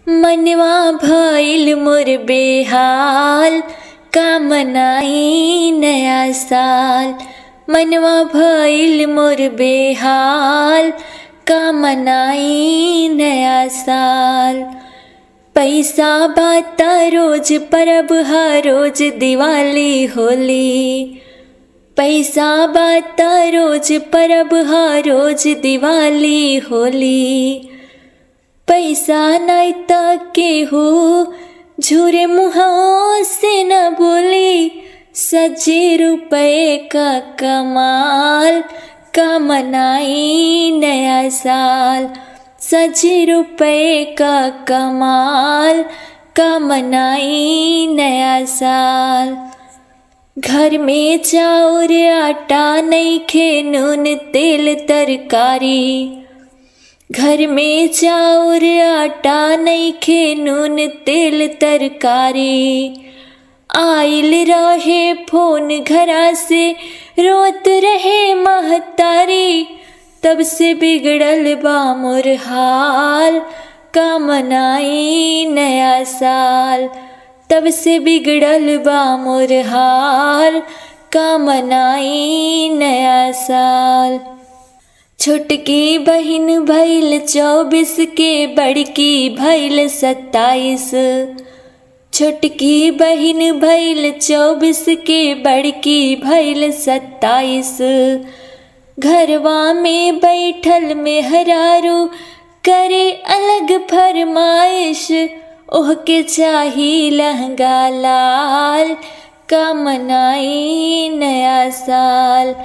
मनवा भइल मोर बेहाल, का मनाई नया साल। मनवा भइल मोर बेहाल, का मनाई नया साल। पैसा बाता रोज परब हर रोज दिवाली होली। पैसा बाता रोज परब हर रोज दिवाली होली। पैसा नहीं त केहू झूरे मुँहों से न बोली। सजे रुपए का कमाल, का मनाई नया साल। सजे रुपए का कमाल, का मनाई नया साल। घर में चाउर आटा नइखे, नून तेल तरकारी। घर में चाउर आटा नइखे, नून तेल तरकारी। आइल रहे फोन घरा से, रोत रहे महतारी। तब से बिगड़ल बा मोर हाल, का मनाई नया साल। तब से बिगड़ल बा मोर हाल, का मनाई नया साल। छोटकी बहिन भइल 24 के, बड़की भइल 27। छोटकी बहिन भइल 24 के, बड़की भइल 27। घरवा में बैठल मेहरारू करे अलग फरमाइश। ओहके चाही लहंगा लाल, का मनाई नया साल।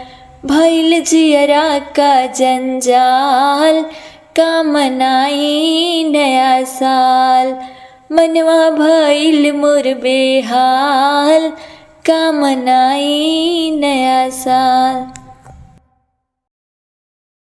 भइल जियरा का जंजाल, का मनाई नया साल। मनवा भइल मोर बेहाल, का मनाई नया साल।